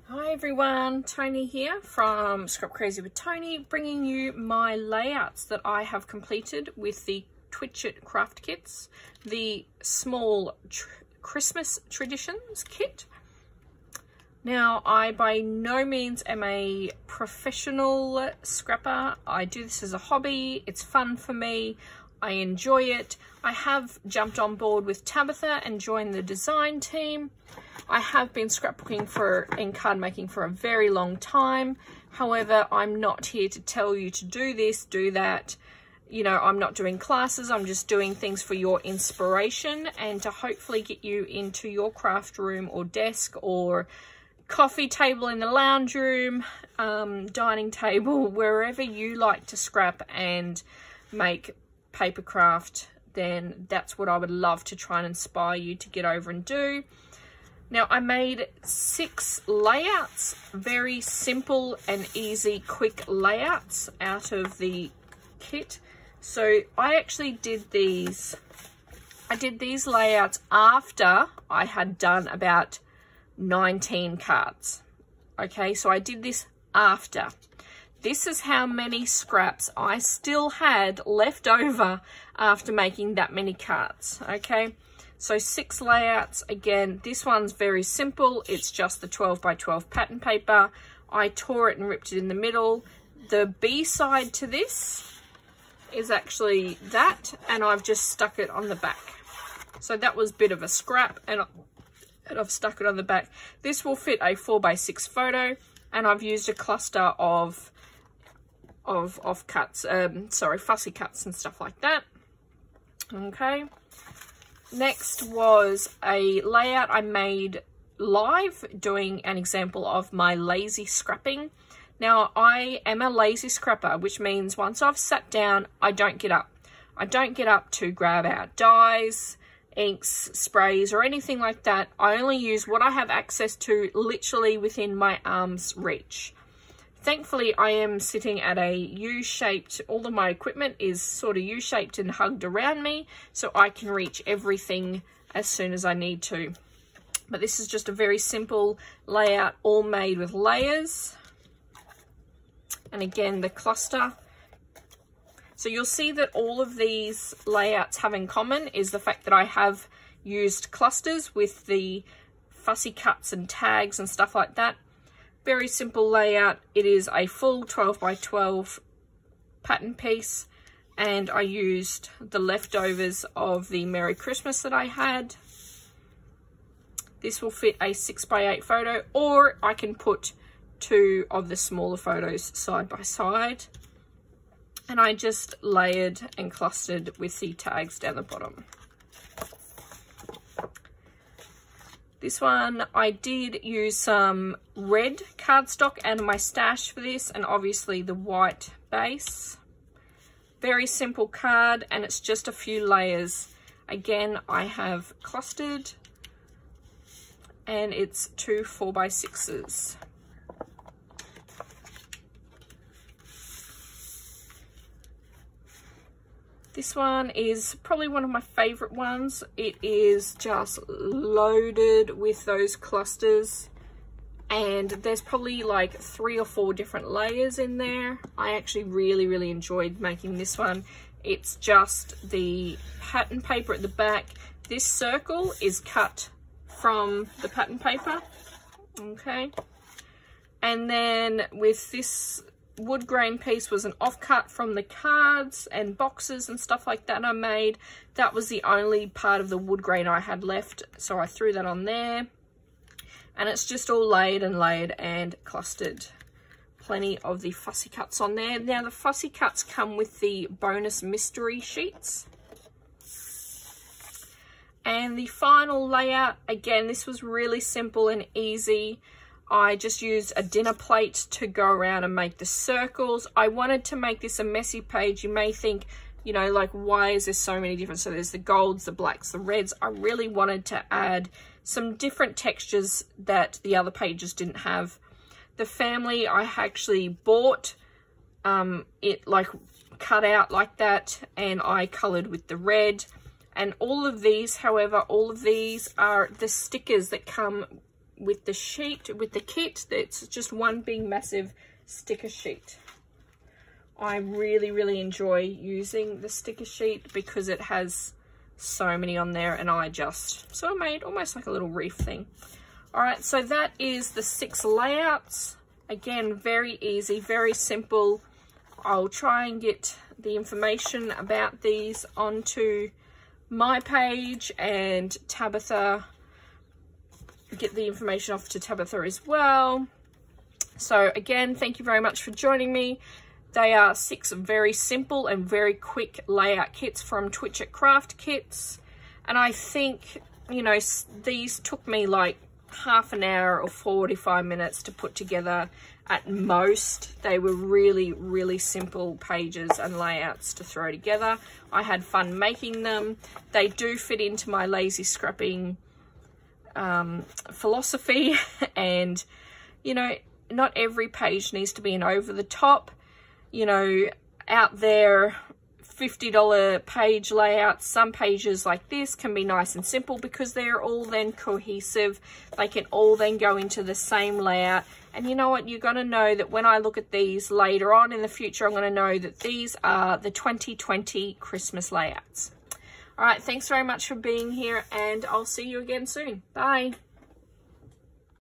Hi everyone, Toni here from Scrap Crazy with Toni, bringing you my layouts that I have completed with the Twitchit Craft Kits, the small Christmas traditions kit. Now, I by no means am a professional scrapper. I do this as a hobby. It's fun for me. I enjoy it. I have jumped on board with Tabitha and joined the design team. I have been scrapbooking and card making for a very long time. However, I'm not here to tell you to do this, do that. You know, I'm not doing classes. I'm just doing things for your inspiration and to hopefully get you into your craft room or desk or coffee table in the lounge room, dining table, wherever you like to scrap and make paper craft. Then that's what I would love to try and inspire you to get over and do. Now, I made 6 layouts, very simple and easy, quick layouts out of the kit. So I actually did these layouts after I had done about 19 cards. Okay, so I did this after. This is how many scraps I still had left over after making that many cards. Okay, so 6 layouts. Again, this one's very simple. It's just the 12 by 12 pattern paper. I tore it and ripped it in the middle. The B side to this is actually that, and I've just stuck it on the back. So that was a bit of a scrap, and I've stuck it on the back. This will fit a 4 by 6 photo, and I've used a cluster of cuts, fussy cuts and stuff like that. Okay. Next was a layout I made live doing an example of my lazy scrapping. Now, I am a lazy scrapper, which means once I've sat down, I don't get up. I don't get up to grab out dyes, inks, sprays, or anything like that. I only use what I have access to literally within my arm's reach. Thankfully, I am sitting at a U-shaped, all of my equipment is sort of U-shaped and hugged around me, so I can reach everything as soon as I need to. But this is just a very simple layout, all made with layers. And again, the cluster. So you'll see that all of these layouts have in common is the fact that I have used clusters with the fussy cuts and tags and stuff like that. Very simple layout. It is a full 12 by 12 pattern piece, and I used the leftovers of the Merry Christmas that I had. This will fit a 6 by 8 photo, or I can put 2 of the smaller photos side by side. And I just layered and clustered with the tags down the bottom. This one, I did use some red cardstock and my stash for this, and obviously the white base. Very simple card, and it's just a few layers. Again, I have clustered, and it's 2 4 by 6s. This one is probably one of my favorite ones. It is just loaded with those clusters, and there's probably like 3 or 4 different layers in there. I actually really enjoyed making this one. It's just the pattern paper at the back. This circle is cut from the pattern paper, okay? And then with this wood grain piece was an offcut from the cards and boxes and stuff like that I made. That was the only part of the wood grain I had left, so I threw that on there. And it's just all layered and clustered. Plenty of the fussy cuts on there. Now, the fussy cuts come with the bonus mystery sheets. And the final layout, again, this was really simple and easy. I just used a dinner plate to go around and make the circles. I wanted to make this a messy page. You may think, you know, like, why is there so many different? So there's the golds, the blacks, the reds. I really wanted to add some different textures that the other pages didn't have. The family, I actually bought it like cut out like that, and I colored with the red. And all of these, however, all of these are the stickers that come with the sheet, with the kit. It's just one big massive sticker sheet. I really enjoy using the sticker sheet because it has so many on there, and I just sort of made almost like a little reef thing. All right, so that is the 6 layouts. Again, very easy, very simple. I'll try and get the information about these onto my page, and Tabitha, get the information off to Tabitha as well. So again, thank you very much for joining me. They are 6 very simple and very quick layout kits from Twitchit Craft Kits. And I think, you know, these took me like half an hour or 45 minutes to put together at most. They were really simple pages and layouts to throw together. I had fun making them. They do fit into my lazy scrapping philosophy. And, you know, not every page needs to be an over the top. You know, out there, $50 page layouts, some pages like this can be nice and simple because they're all then cohesive. They can all then go into the same layout. And you know what? You're going to know that when I look at these later on in the future, I'm going to know that these are the 2020 Christmas layouts. All right, thanks very much for being here, and I'll see you again soon. Bye.